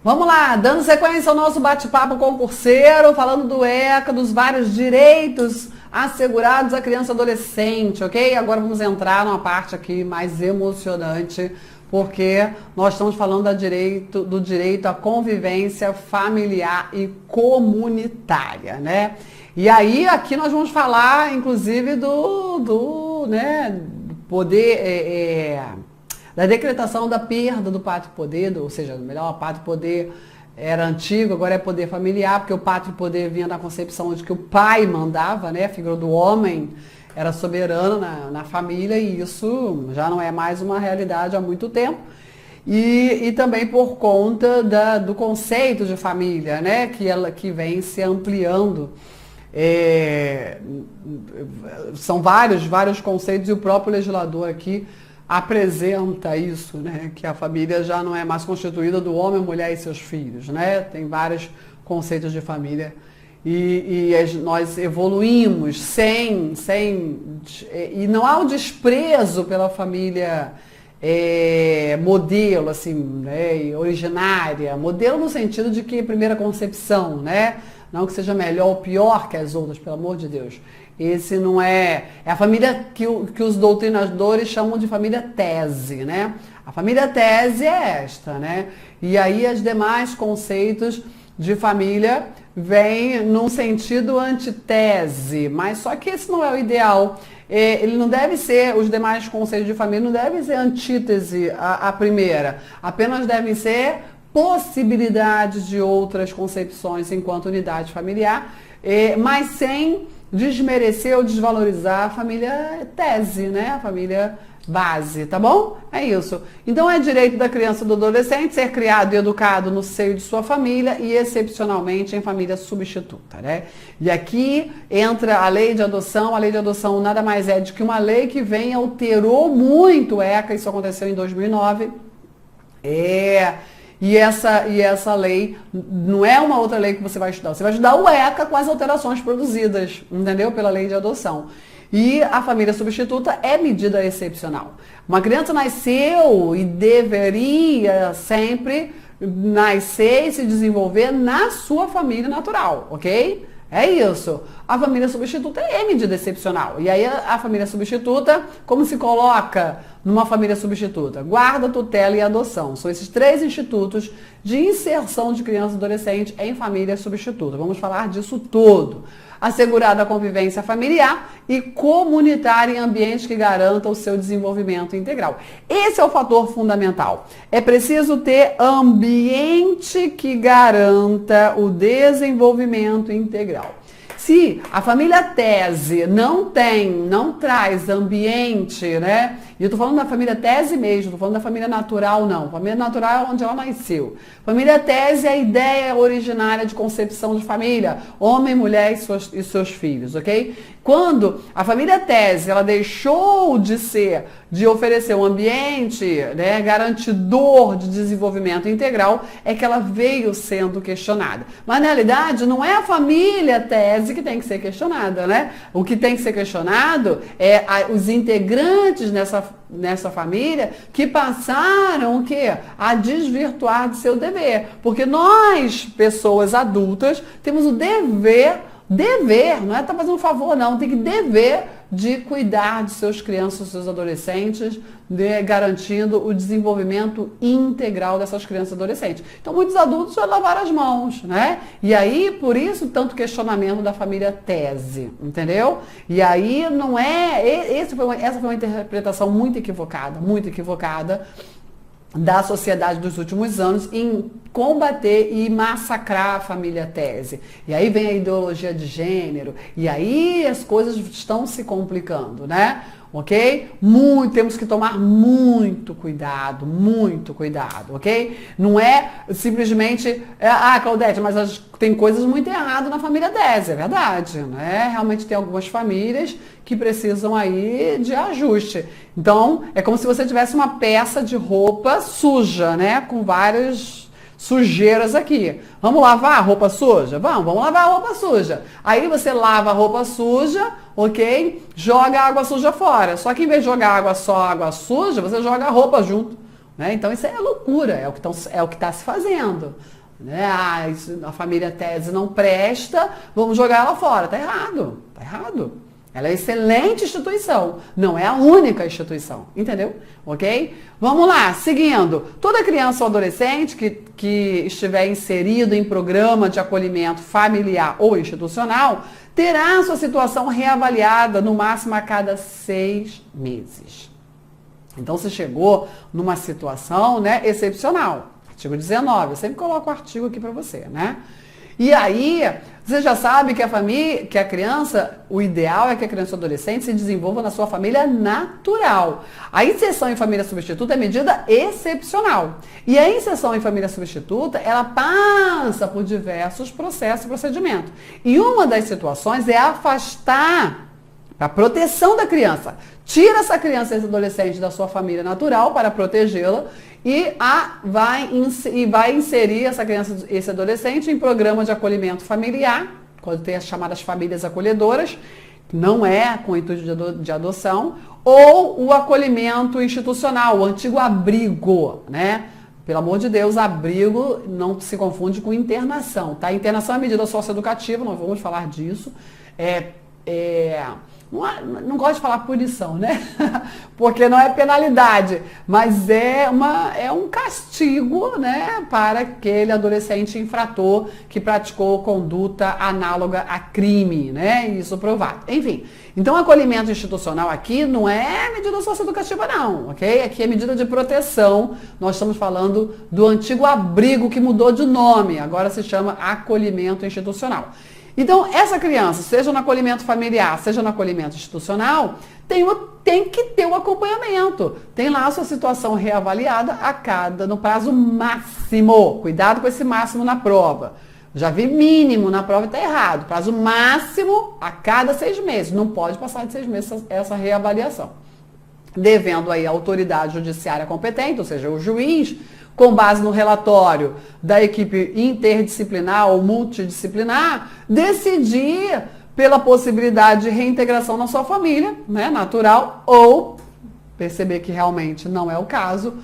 Vamos lá, dando sequência ao nosso bate-papo concurseiro, falando do ECA, dos vários direitos assegurados à criança e adolescente, ok? Agora vamos entrar numa parte aqui mais emocionante, porque nós estamos falando do direito à convivência familiar e comunitária, né? E aí, aqui nós vamos falar, inclusive, do poder... da decretação da perda do pátrio-poder, ou seja, melhor, o pátrio-poder era antigo, agora é poder familiar, porque o pátrio-poder vinha da concepção de que o pai mandava, né, a figura do homem era soberano na família, e isso já não é mais uma realidade há muito tempo. E também por conta do conceito de família, né, que vem se ampliando. São vários conceitos, e o próprio legislador aqui apresenta isso, né? Que a família já não é mais constituída do homem, mulher e seus filhos, né? Tem vários conceitos de família e nós evoluímos e não há o desprezo pela família modelo, assim, né? Originária, modelo no sentido de que primeira concepção, né? Não que seja melhor ou pior que as outras, pelo amor de Deus. Esse não é a família que os doutrinadores chamam de família tese, né? A família tese é esta, né? E aí os demais conceitos de família vêm num sentido antitese, mas só que esse não é o ideal. Ele não deve ser, os demais conceitos de família não devem ser antítese à primeira, apenas devem ser possibilidades de outras concepções enquanto unidade familiar, mas sem desmerecer ou desvalorizar a família tese, né? A família base, tá bom? É isso. Então é direito da criança e do adolescente ser criado e educado no seio de sua família e excepcionalmente em família substituta, né? E aqui entra a lei de adoção. A lei de adoção nada mais é do que uma lei que alterou muito o ECA, isso aconteceu em 2009. E essa lei não é uma outra lei que você vai estudar o ECA com as alterações produzidas, entendeu? Pela lei de adoção. E a família substituta é medida excepcional. Uma criança nasceu e deveria sempre nascer e se desenvolver na sua família natural, ok? É isso. A família substituta é medida excepcional. E aí a família substituta, como se coloca numa família substituta? Guarda, tutela e adoção. São esses três institutos de inserção de criança e adolescente em família substituta. Vamos falar disso tudo. Assegurada a convivência familiar e comunitária em ambientes que garantam o seu desenvolvimento integral. Esse é o fator fundamental. É preciso ter ambiente que garanta o desenvolvimento integral. Se a família tese não traz ambiente, né? E eu tô falando da família tese mesmo, tô falando da família natural não. Família natural é onde ela nasceu. Família tese é a ideia originária de concepção de família, homem, mulher e seus filhos, ok? Quando a família tese, ela deixou de oferecer um ambiente, né, garantidor de desenvolvimento integral, é que ela veio sendo questionada. Mas na realidade não é a família tese que tem que ser questionada, né? O que tem que ser questionado é os integrantes nessa família que passaram o quê? A desvirtuar do seu dever. Porque nós, pessoas adultas, temos o dever, não é estar fazendo um favor não, tem que dever de cuidar de seus crianças, seus adolescentes, garantindo o desenvolvimento integral dessas crianças e adolescentes. Então, muitos adultos já lavaram as mãos, né? E aí, por isso, tanto questionamento da família tese, entendeu? E aí, não é... Essa foi uma interpretação muito equivocada da sociedade dos últimos anos em combater e massacrar a família tese. E aí vem a ideologia de gênero, e aí as coisas estão se complicando, né? Ok? Temos que tomar muito cuidado, ok? Não é simplesmente, Claudete, mas tem coisas muito erradas na família tese, é verdade, né? Realmente tem algumas famílias que precisam aí de ajuste. Então, é como se você tivesse uma peça de roupa suja, né? Com várias sujeiras aqui. Vamos lavar a roupa suja? Vamos lavar a roupa suja. Aí você lava a roupa suja, ok? Joga a água suja fora. Só que em vez de jogar água suja, você joga a roupa junto. Né? Então isso é loucura, é o que está se fazendo. Né? A família tese não presta, vamos jogar ela fora. Tá errado, tá errado. Ela é excelente instituição, não é a única instituição, entendeu? Ok? Vamos lá, seguindo. Toda criança ou adolescente que estiver inserido em programa de acolhimento familiar ou institucional terá sua situação reavaliada no máximo a cada 6 meses. Então, você chegou numa situação, né, excepcional. Artigo 19, eu sempre coloco o artigo aqui para você, né? E aí, você já sabe que a criança, o ideal é que a criança ou adolescente se desenvolva na sua família natural. A inserção em família substituta é medida excepcional. E a inserção em família substituta, ela passa por diversos processos e procedimentos. E uma das situações é afastar a proteção da criança. Tira essa criança e esse adolescente da sua família natural para protegê-la e vai inserir essa criança e esse adolescente em programa de acolhimento familiar, quando tem as chamadas famílias acolhedoras, não é com intuito de adoção, ou o acolhimento institucional, o antigo abrigo, né? Pelo amor de Deus, abrigo não se confunde com internação, tá? Internação é medida socioeducativa, nós vamos falar disso. Não gosto de falar punição, né? Porque não é penalidade, mas é um castigo, né, para aquele adolescente infrator que praticou conduta análoga a crime, né? Isso provado. Enfim, então acolhimento institucional aqui não é medida socioeducativa não, ok? Aqui é medida de proteção. Nós estamos falando do antigo abrigo que mudou de nome, agora se chama acolhimento institucional. Então, essa criança, seja no acolhimento familiar, seja no acolhimento institucional, tem que ter o acompanhamento. Tem lá a sua situação reavaliada no prazo máximo. Cuidado com esse máximo na prova. Já vi mínimo na prova e está errado. Prazo máximo a cada 6 meses. Não pode passar de 6 meses essa reavaliação. Devendo aí a autoridade judiciária competente, ou seja, o juiz, com base no relatório da equipe interdisciplinar ou multidisciplinar, decidir pela possibilidade de reintegração na sua família, né, natural, ou perceber que realmente não é o caso,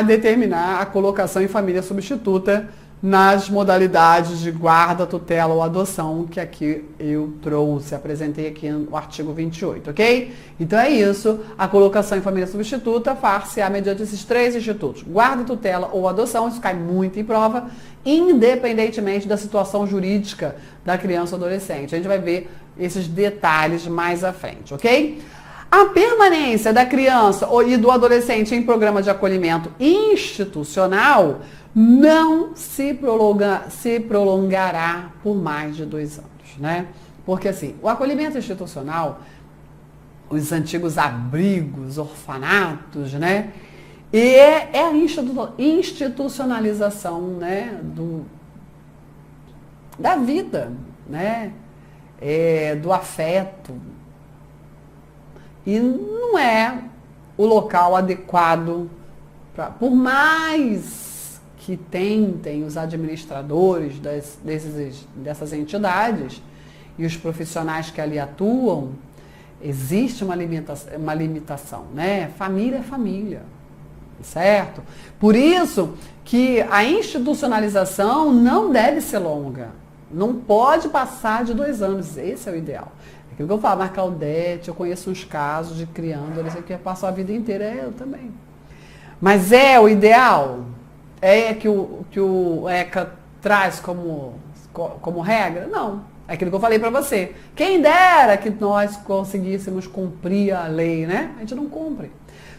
determinar a colocação em família substituta nas modalidades de guarda, tutela ou adoção que aqui eu trouxe, apresentei aqui no artigo 28, ok? Então é isso, a colocação em família substituta far-se-á mediante esses 3 institutos, guarda, tutela ou adoção, isso cai muito em prova, independentemente da situação jurídica da criança ou adolescente. A gente vai ver esses detalhes mais à frente, ok? A permanência da criança e do adolescente em programa de acolhimento institucional não se prolongará por mais de 2 anos, né? Porque assim, o acolhimento institucional, os antigos abrigos, orfanatos, né? E é a institucionalização, né, da vida, né? Do afeto. E não é o local adequado por mais que tentem os administradores dessas entidades e os profissionais que ali atuam, existe uma limitação, né? Família é família, certo? Por isso que a institucionalização não deve ser longa, não pode passar de 2 anos, esse é o ideal. Aquilo que eu falo, mas Claudete, eu conheço uns casos de criança que passou a vida inteira, eu também. Mas é o ideal? É que o ECA traz como regra? Não. É aquilo que eu falei para você. Quem dera que nós conseguíssemos cumprir a lei, né? A gente não cumpre.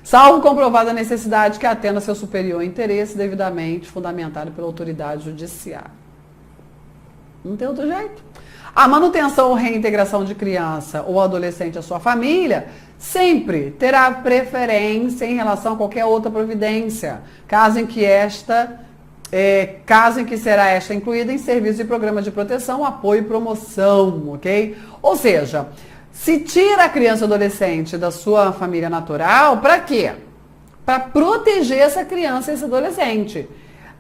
Salvo comprovada a necessidade que atenda seu superior interesse devidamente fundamentado pela autoridade judiciária. Não tem outro jeito. A manutenção ou reintegração de criança ou adolescente à sua família sempre terá preferência em relação a qualquer outra providência, caso em que será esta incluída em serviço e programa de proteção, apoio e promoção, ok? Ou seja, se tira a criança ou adolescente da sua família natural, para quê? Para proteger essa criança e esse adolescente.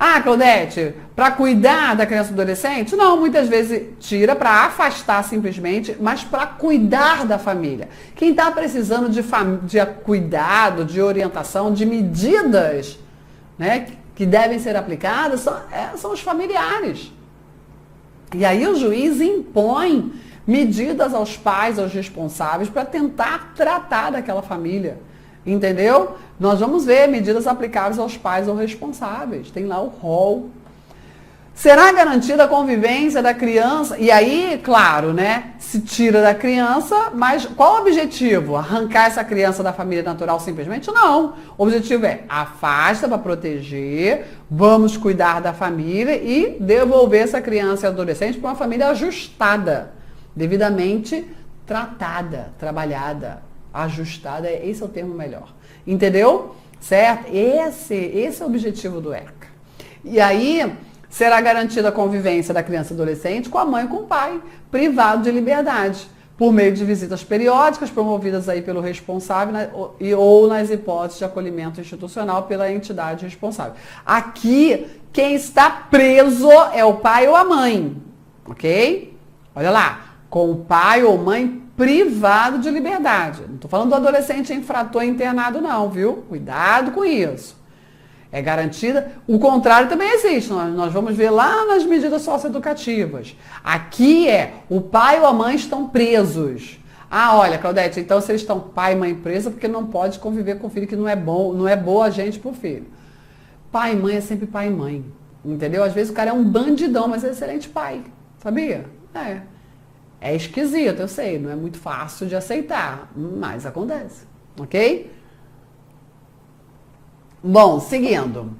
Ah, Claudete, para cuidar da criança e do adolescente? Não, muitas vezes tira para afastar simplesmente, mas para cuidar da família. Quem está precisando de cuidado, de orientação, de medidas, né, que devem ser aplicadas são os familiares. E aí o juiz impõe medidas aos pais, aos responsáveis, para tentar tratar daquela família. Entendeu? Nós vamos ver medidas aplicáveis aos pais ou responsáveis. Tem lá o rol. Será garantida a convivência da criança? E aí, claro, né? Se tira da criança, mas qual o objetivo? Arrancar essa criança da família natural simplesmente? Não. O objetivo é afasta para proteger, vamos cuidar da família e devolver essa criança e adolescente para uma família ajustada, devidamente tratada, trabalhada. Ajustada, esse é o termo melhor. Entendeu? Certo? Esse é o objetivo do ECA. E aí, será garantida a convivência da criança e adolescente com a mãe e com o pai, privado de liberdade, por meio de visitas periódicas promovidas aí pelo responsável ou nas hipóteses de acolhimento institucional pela entidade responsável. Aqui, quem está preso é o pai ou a mãe, ok? Olha lá, com o pai ou mãe privado de liberdade. Não estou falando do adolescente infrator internado não, viu? Cuidado com isso. É garantida. O contrário também existe. Nós vamos ver lá nas medidas socioeducativas. Aqui o pai ou a mãe estão presos. Ah, olha, Claudete, então se eles estão pai e mãe presos, porque não pode conviver com o filho que não é bom, não é boa gente pro filho. Pai e mãe é sempre pai e mãe. Entendeu? Às vezes o cara é um bandidão, mas é excelente pai. Sabia? É esquisito, eu sei, não é muito fácil de aceitar, mas acontece, ok? Bom, seguindo.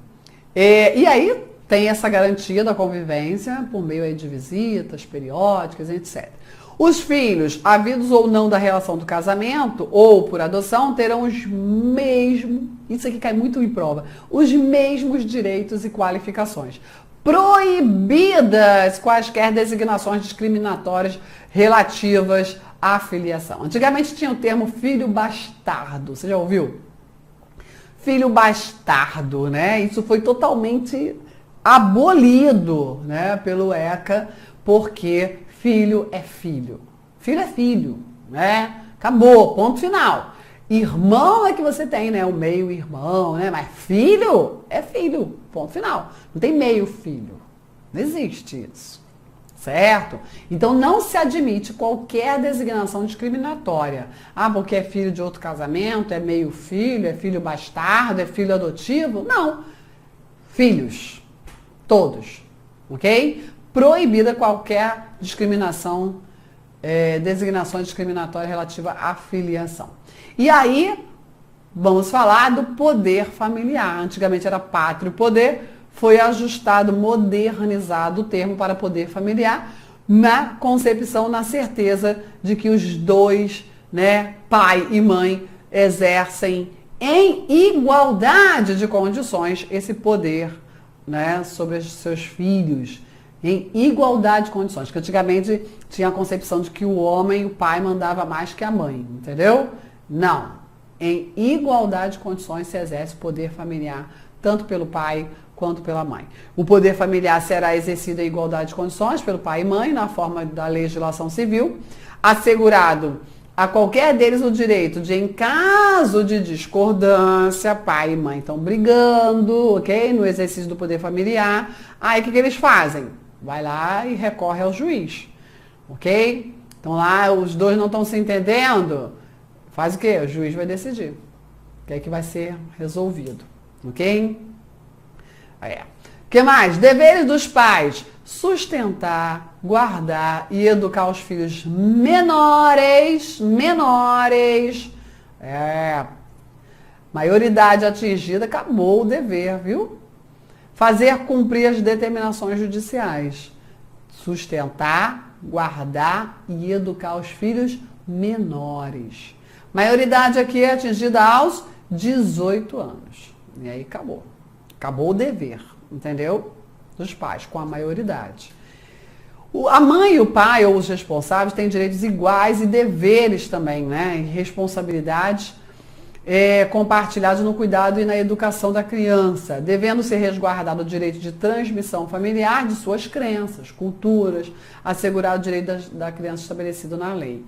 E aí tem essa garantia da convivência por meio aí de visitas periódicas, etc. Os filhos, havidos ou não da relação do casamento ou por adoção, terão os mesmos, isso aqui cai muito em prova, os mesmos direitos e qualificações. Proibidas quaisquer designações discriminatórias relativas à filiação. Antigamente tinha o termo filho bastardo, você já ouviu? Filho bastardo, né? Isso foi totalmente abolido, né, pelo ECA, porque filho é filho. Filho é filho, né? Acabou, ponto final. Irmão é que você tem, né? O meio-irmão, né? Mas filho é filho, ponto final. Não tem meio-filho. Não existe isso. Certo? Então não se admite qualquer designação discriminatória. Ah, porque é filho de outro casamento, é meio-filho, é filho bastardo, é filho adotivo. Não. Filhos. Todos. Ok? Proibida qualquer discriminação, designação discriminatória relativa à filiação. E aí, vamos falar do poder familiar. Antigamente era pátrio poder, foi ajustado, modernizado o termo para poder familiar, na concepção, na certeza de que os dois, né, pai e mãe, exercem em igualdade de condições esse poder, né, sobre os seus filhos, em igualdade de condições. Porque antigamente tinha a concepção de que o homem, o pai, mandava mais que a mãe, entendeu? Não. Em igualdade de condições se exerce o poder familiar, tanto pelo pai quanto pela mãe. O poder familiar será exercido em igualdade de condições pelo pai e mãe, na forma da legislação civil, assegurado a qualquer deles o direito de, em caso de discordância, pai e mãe estão brigando, ok? No exercício do poder familiar. Aí o que eles fazem? Vai lá e recorre ao juiz, ok? Então lá os dois não estão se entendendo, faz o quê? O juiz vai decidir o que é que vai ser resolvido, ok? O que mais? Deveres dos pais: sustentar, guardar e educar os filhos menores. Maioridade atingida, acabou o dever, viu? Fazer cumprir as determinações judiciais. Sustentar, guardar e educar os filhos menores. Maioridade aqui é atingida aos 18 anos. E aí acabou. Acabou o dever, entendeu? Dos pais, com a maioridade. A mãe e o pai, ou os responsáveis, têm direitos iguais e deveres também, né? E responsabilidades compartilhados no cuidado e na educação da criança, devendo ser resguardado o direito de transmissão familiar de suas crenças, culturas, assegurado o direito da criança estabelecido na lei.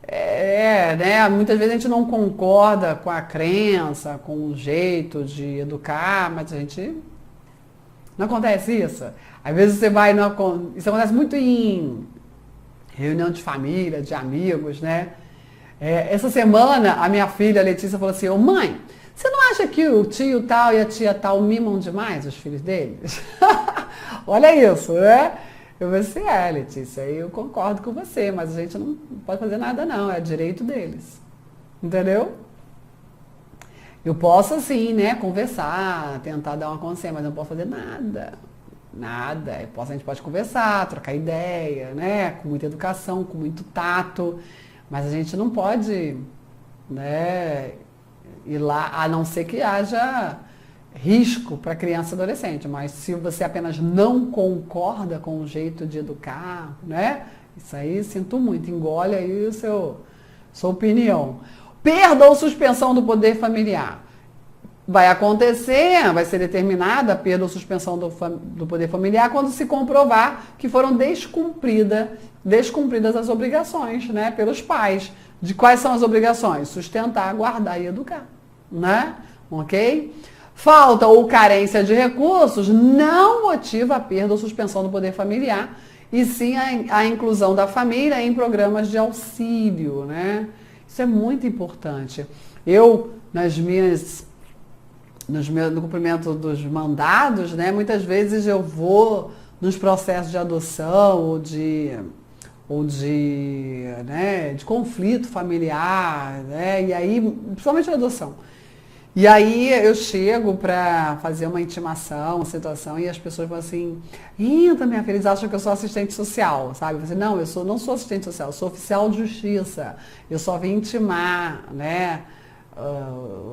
Né? Muitas vezes a gente não concorda com a crença, com o jeito de educar, mas a gente... Não acontece isso? Às vezes você vai... Isso acontece muito em reunião de família, de amigos, né? Essa semana, a minha filha, a Letícia, falou assim, mãe, você não acha que o tio tal e a tia tal mimam demais os filhos deles? Olha isso, né? Eu falei assim, Letícia, eu concordo com você, mas a gente não pode fazer nada não, é direito deles. Entendeu? Eu posso, assim, né, conversar, tentar dar uma consciência, mas não posso fazer nada. Nada. A gente pode conversar, trocar ideia, né, com muita educação, com muito tato, mas a gente não pode, né, ir lá, a não ser que haja risco para criança e adolescente, mas se você apenas não concorda com o jeito de educar, né? Isso aí, sinto muito, engole aí sua opinião. Perda ou suspensão do poder familiar. Vai acontecer, vai ser determinada a perda ou suspensão do poder familiar quando se comprovar que foram descumpridas as obrigações, né, pelos pais. De quais são as obrigações? Sustentar, guardar e educar, né? Ok? Falta ou carência de recursos não motiva a perda ou suspensão do poder familiar, e sim a inclusão da família em programas de auxílio, né? Isso é muito importante. Eu, no cumprimento dos mandados, né, muitas vezes eu vou nos processos de adoção ou de conflito familiar, né, e aí, principalmente a adoção. E aí eu chego para fazer uma intimação, uma situação, e as pessoas vão assim, entra minha filha, eles acham que eu sou assistente social, sabe? Eu falo assim, não, não sou assistente social, eu sou oficial de justiça, eu só vim intimar, né,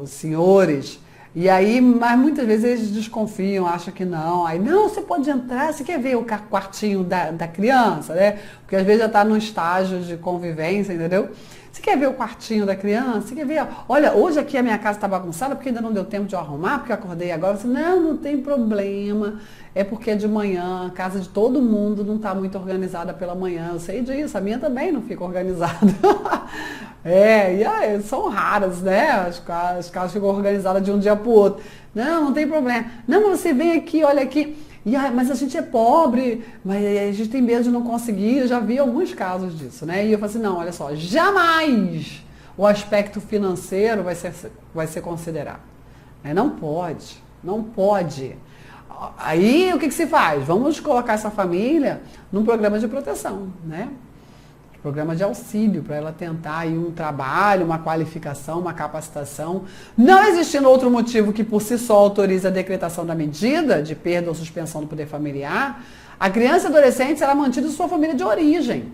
os senhores. E aí, mas muitas vezes eles desconfiam, acham que não. Aí, não, você pode entrar, você quer ver o quartinho da criança, né? Porque às vezes já está num estágio de convivência, entendeu? Você quer ver o quartinho da criança? Você quer ver? Olha, hoje aqui a minha casa está bagunçada porque ainda não deu tempo de eu arrumar, porque eu acordei agora. Você, não tem problema. É porque de manhã a casa de todo mundo não está muito organizada pela manhã. Eu sei disso, a minha também não fica organizada. E aí, são raras, né? As casas ficam organizadas de um dia para o outro. Não tem problema. Não, mas você vem aqui, olha aqui. Mas a gente é pobre, mas a gente tem medo de não conseguir. Eu já vi alguns casos disso, né? E eu falei assim, não, olha só, jamais o aspecto financeiro vai ser considerado. Não pode. Aí o que se faz? Vamos colocar essa família num programa de proteção, né? Programa de auxílio, para ela tentar aí um trabalho, uma qualificação, uma capacitação. Não existindo outro motivo que por si só autorize a decretação da medida de perda ou suspensão do poder familiar, a criança e adolescente será mantida em sua família de origem,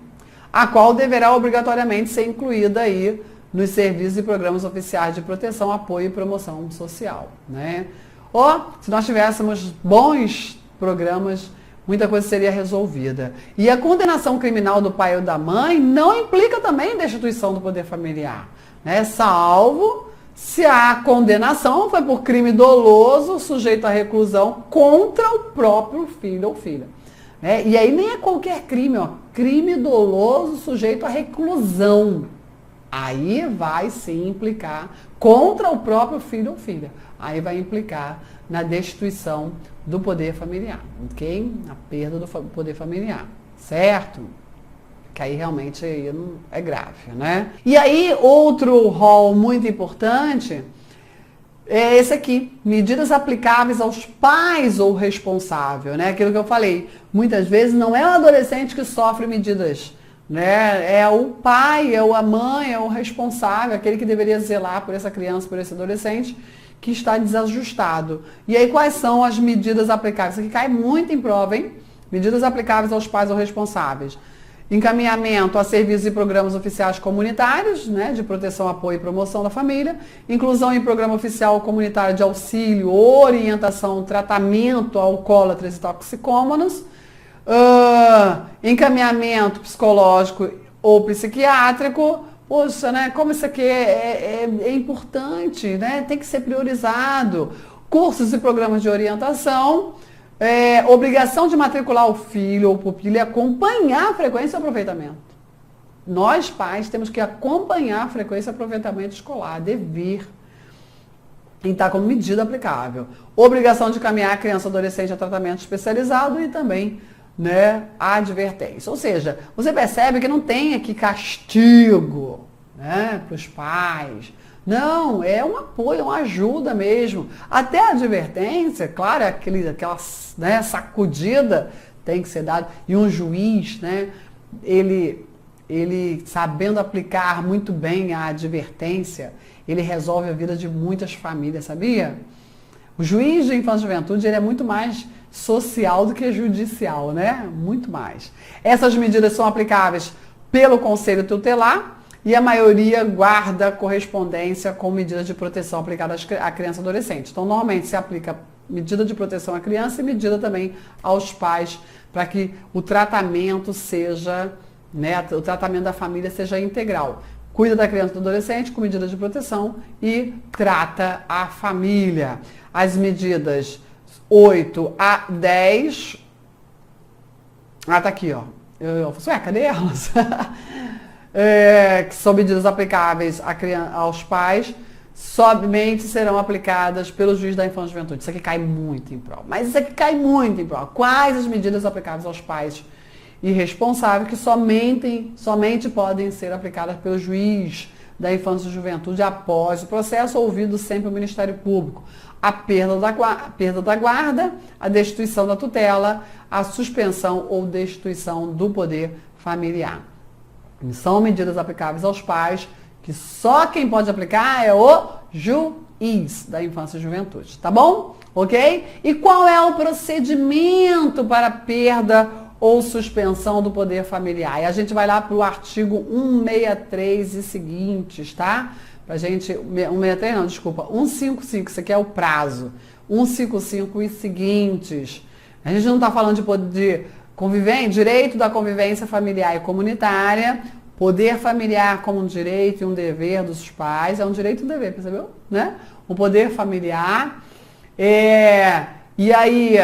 a qual deverá obrigatoriamente ser incluída aí nos serviços e programas oficiais de proteção, apoio e promoção social, né? Se nós tivéssemos bons programas, muita coisa seria resolvida. E a condenação criminal do pai ou da mãe não implica também destituição do poder familiar, né? Salvo se a condenação foi por crime doloso, sujeito à reclusão contra o próprio filho ou filha. Né? E aí nem é qualquer crime, crime doloso, sujeito à reclusão. Aí vai sim implicar contra o próprio filho ou filha. Aí vai implicar na destituição do poder familiar, ok? A perda do poder familiar, certo? Que aí realmente é grave, né? E aí, outro rol muito importante é esse aqui, medidas aplicáveis aos pais ou responsável, né? Aquilo que eu falei, muitas vezes não é o adolescente que sofre medidas, né? É o pai, é a mãe, é o responsável, aquele que deveria zelar por essa criança, por esse adolescente, que está desajustado. E aí, quais são as medidas aplicáveis? Isso aqui cai muito em prova, hein? Medidas aplicáveis aos pais ou responsáveis. Encaminhamento a serviços e programas oficiais comunitários, né, de proteção, apoio e promoção da família. Inclusão em programa oficial comunitário de auxílio, orientação, tratamento a alcoólatras e toxicômanos. Encaminhamento psicológico ou psiquiátrico. Poxa, né? Como isso aqui é importante, né? Tem que ser priorizado. Cursos e programas de orientação, obrigação de matricular o filho ou pupila e acompanhar a frequência e aproveitamento. Nós, pais, temos que acompanhar a frequência e aproveitamento escolar, dever. E está como medida aplicável. Obrigação de caminhar a criança ou adolescente a tratamento especializado e também, né, a advertência. Ou seja, você percebe que não tem aqui castigo, né, para os pais. Não, é um apoio, uma ajuda mesmo. Até a advertência, claro, aquela, né, sacudida tem que ser dada. E um juiz, né, ele sabendo aplicar muito bem a advertência, ele resolve a vida de muitas famílias, sabia? O juiz de infância e juventude, ele é muito mais social do que judicial, né? Muito mais. Essas medidas são aplicáveis pelo Conselho Tutelar e a maioria guarda correspondência com medidas de proteção aplicadas à criança e adolescente. Então, normalmente se aplica medida de proteção à criança e medida também aos pais para que o tratamento seja, né, o tratamento da família seja integral. Cuida da criança e do adolescente com medidas de proteção e trata a família. As medidas 8 a 10. Ah, tá aqui, ó. Eu falei, ué, cadê elas? Que são medidas aplicáveis aos pais, somente serão aplicadas pelo juiz da infância e juventude. Isso aqui cai muito em prova. Mas isso aqui cai muito em prova. Quais as medidas aplicáveis aos pais irresponsáveis que somente podem ser aplicadas pelo juiz da infância e juventude após o processo, ouvido sempre o Ministério Público? A perda da guarda, a destituição da tutela, a suspensão ou destituição do poder familiar. São medidas aplicáveis aos pais, que só quem pode aplicar é o juiz da infância e juventude, tá bom? Ok? E qual é o procedimento para perda ou suspensão do poder familiar? E a gente vai lá para o artigo 163 e seguintes, tá? Pra gente, 163 não, desculpa, 155, isso aqui é o prazo. 155 e seguintes. A gente não está falando de direito da convivência familiar e comunitária, poder familiar como um direito e um dever dos pais, é um direito e um dever, percebeu? Né? O poder familiar, e aí,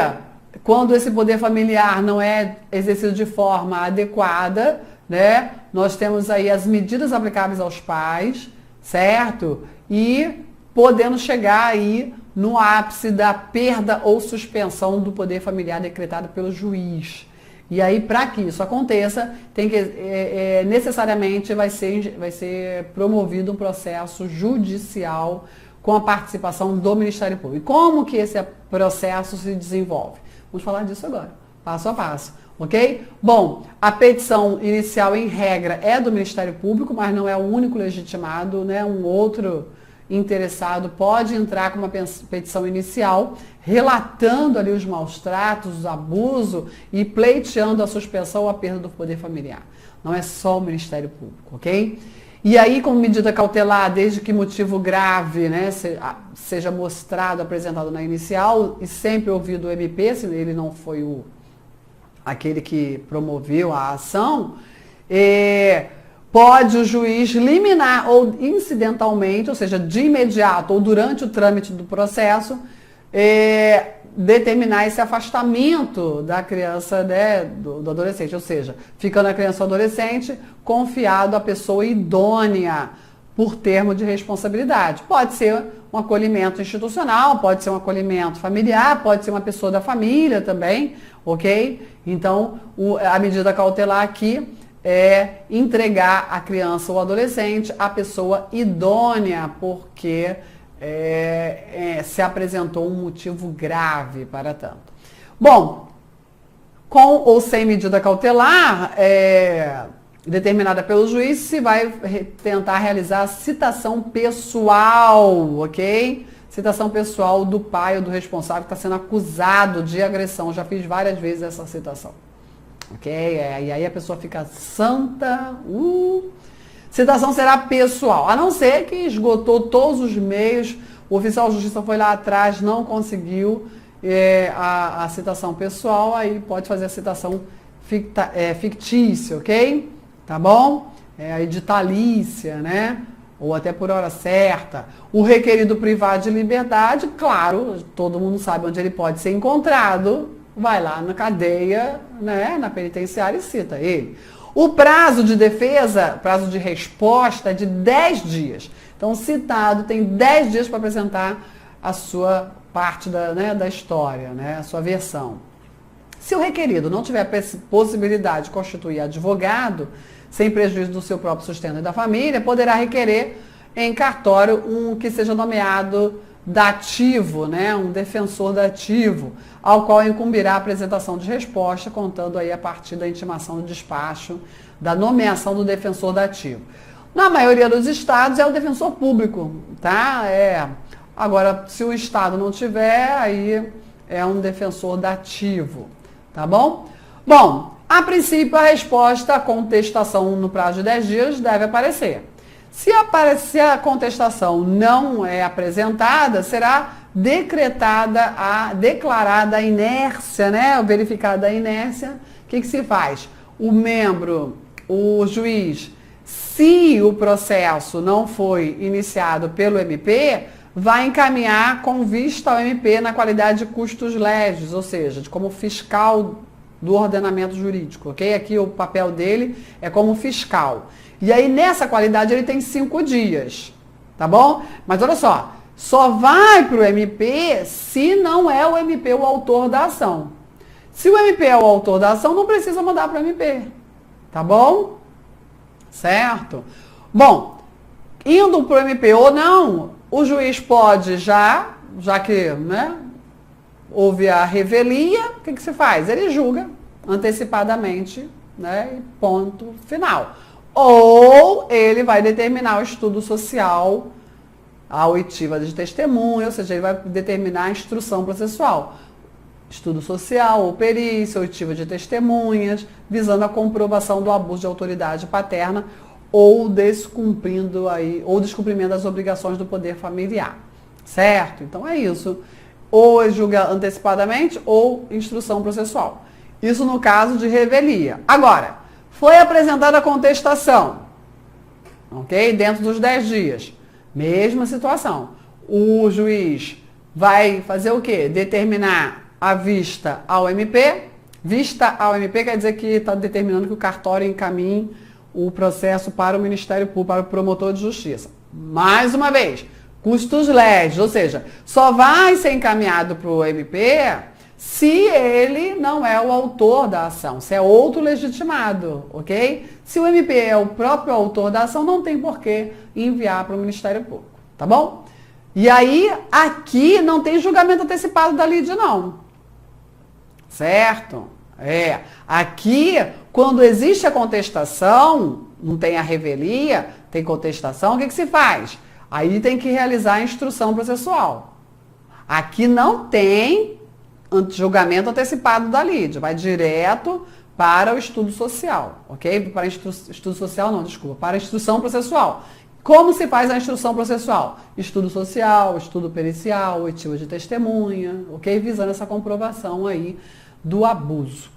quando esse poder familiar não é exercido de forma adequada, né, nós temos aí as medidas aplicáveis aos pais, certo? E podendo chegar aí no ápice da perda ou suspensão do poder familiar decretado pelo juiz. E aí, para que isso aconteça, tem que necessariamente vai ser promovido um processo judicial com a participação do Ministério Público. E como que esse processo se desenvolve? Vamos falar disso agora, passo a passo, ok? Bom, a petição inicial, em regra, é do Ministério Público, mas não é o único legitimado, né? Um outro interessado pode entrar com uma petição inicial, relatando ali os maus tratos, o abuso e pleiteando a suspensão ou a perda do poder familiar. Não é só o Ministério Público, ok? E aí, como medida cautelar, desde que motivo grave, né, seja mostrado, apresentado na inicial, e sempre ouvido o MP, se ele não foi aquele que promoveu a ação, pode o juiz liminar ou incidentalmente, ou seja, de imediato ou durante o trâmite do processo, determinar esse afastamento da criança, né, do adolescente, ou seja, ficando a criança ou adolescente confiado à pessoa idônea por termo de responsabilidade. Pode ser um acolhimento institucional, pode ser um acolhimento familiar, pode ser uma pessoa da família também, ok? Então, a medida cautelar aqui é entregar a criança ou adolescente à pessoa idônea, porque se apresentou um motivo grave para tanto. Bom, com ou sem medida cautelar determinada pelo juiz, se vai tentar realizar a citação pessoal, ok? Citação pessoal do pai ou do responsável que está sendo acusado de agressão. Já fiz várias vezes essa citação. Ok? E aí a pessoa fica santa. Citação será pessoal, a não ser que esgotou todos os meios, o oficial de justiça foi lá atrás, não conseguiu a citação pessoal, aí pode fazer a citação fictícia, ok? Tá bom? a editalícia, né? Ou até por hora certa. O requerido privado de liberdade, claro, todo mundo sabe onde ele pode ser encontrado, vai lá na cadeia, né, na penitenciária e cita ele. O prazo de defesa, prazo de resposta é de 10 dias. Então, o citado tem 10 dias para apresentar a sua parte da história, né, a sua versão. Se o requerido não tiver possibilidade de constituir advogado, sem prejuízo do seu próprio sustento e da família, poderá requerer em cartório um que seja nomeado dativo, né, um defensor dativo, ao qual incumbirá a apresentação de resposta, contando aí a partir da intimação do despacho, da nomeação do defensor dativo. Na maioria dos estados é o defensor público, tá? Agora, se o estado não tiver, aí é um defensor dativo, tá bom? Bom, a princípio, a resposta à contestação no prazo de 10 dias deve aparecer. Se a contestação não é apresentada, será declarada a inércia, né? Verificada a inércia. O que se faz? O juiz, se o processo não foi iniciado pelo MP, vai encaminhar com vista ao MP na qualidade de custos legis, ou seja, de como fiscal do ordenamento jurídico, ok? Aqui o papel dele é como fiscal. E aí, nessa qualidade, ele tem 5 dias, tá bom? Mas olha só vai para o MP se não é o MP o autor da ação. Se o MP é o autor da ação, não precisa mandar para o MP, tá bom? Certo? Bom, indo para o MP ou não, o juiz pode já que, né, houve a revelia, o que se faz? Ele julga antecipadamente, né, e ponto final. Ou ele vai determinar o estudo social, a oitiva de testemunha, ou seja, ele vai determinar a instrução processual. Estudo social, ou perícia, oitiva de testemunhas, visando a comprovação do abuso de autoridade paterna ou descumprimento das obrigações do poder familiar. Certo? Então é isso. Ou ele julga antecipadamente ou instrução processual. Isso no caso de revelia. Agora, foi apresentada a contestação, ok? Dentro dos 10 dias. Mesma situação. O juiz vai fazer o quê? Determinar a vista ao MP. Vista ao MP quer dizer que está determinando que o cartório encaminhe o processo para o Ministério Público, para o promotor de justiça. Mais uma vez, custos legis, ou seja, só vai ser encaminhado para o MP se ele não é o autor da ação, se é outro legitimado, ok? Se o MP é o próprio autor da ação, não tem por que enviar para o Ministério Público, tá bom? E aí, aqui não tem julgamento antecipado da lide, não. Certo? Aqui, quando existe a contestação, não tem a revelia, tem contestação, o que se faz? Aí tem que realizar a instrução processual. Aqui não tem julgamento antecipado da lide, vai direto para o estudo social, ok? Para estudo social não, desculpa, para a instrução processual. Como se faz a instrução processual? Estudo social, estudo pericial, oitiva de testemunha, ok? Visando essa comprovação aí do abuso.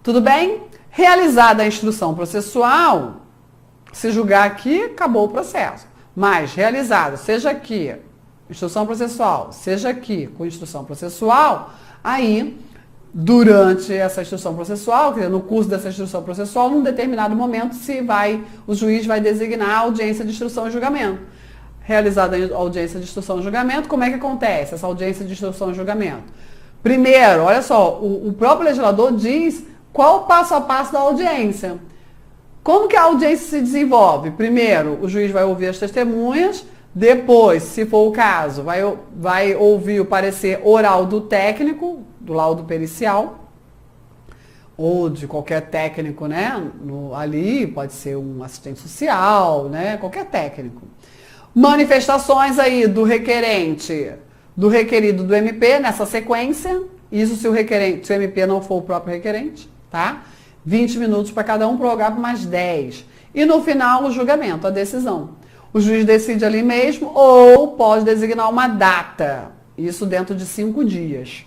Tudo bem? Realizada a instrução processual, se julgar aqui, acabou o processo. Mas realizada, seja aqui, instrução processual, seja aqui com instrução processual, aí, durante essa instrução processual, quer dizer, no curso dessa instrução processual, num determinado momento, o juiz vai designar a audiência de instrução e julgamento. Realizada a audiência de instrução e julgamento, como é que acontece essa audiência de instrução e julgamento? Primeiro, olha só, o próprio legislador diz qual o passo a passo da audiência. Como que a audiência se desenvolve? Primeiro, o juiz vai ouvir as testemunhas, depois, se for o caso, vai ouvir o parecer oral do técnico, do laudo pericial, ou de qualquer técnico, né? Ali pode ser um assistente social, né? Qualquer técnico. Manifestações aí do requerente, do requerido do MP nessa sequência. Isso se o MP não for o próprio requerente, tá? 20 minutos para cada um, prorrogar por mais 10. E no final, o julgamento, a decisão. O juiz decide ali mesmo ou pode designar uma data. Isso dentro de 5 dias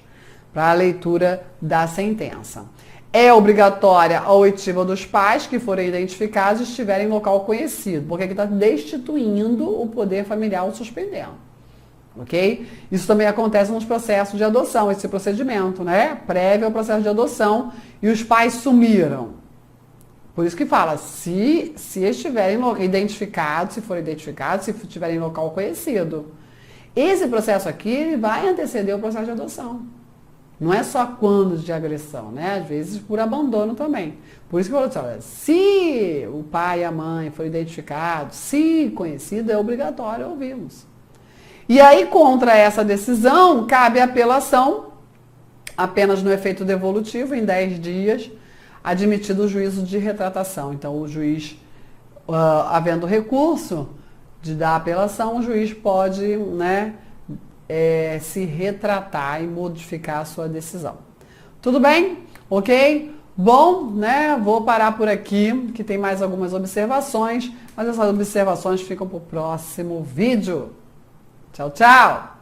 para a leitura da sentença. É obrigatória a oitiva dos pais que forem identificados e estiverem em local conhecido, porque aqui está destituindo o poder familiar ou suspendendo. Ok? Isso também acontece nos processos de adoção, esse procedimento, né? Prévio ao processo de adoção e os pais sumiram. Por isso que fala, se estiverem identificados, se forem identificados, se estiverem em local conhecido. Esse processo aqui ele vai anteceder o processo de adoção. Não é só quando de agressão, né? Às vezes por abandono também. Por isso que eu falo, se o pai e a mãe forem identificados, se conhecido, é obrigatório ouvi-los. E aí, contra essa decisão, cabe a apelação, apenas no efeito devolutivo, em 10 dias, admitido o juízo de retratação. Então, o juiz, havendo recurso de dar apelação, o juiz pode, né, se retratar e modificar a sua decisão. Tudo bem? Ok? Bom, né? Vou parar por aqui, que tem mais algumas observações, mas essas observações ficam para o próximo vídeo. Tchau, tchau!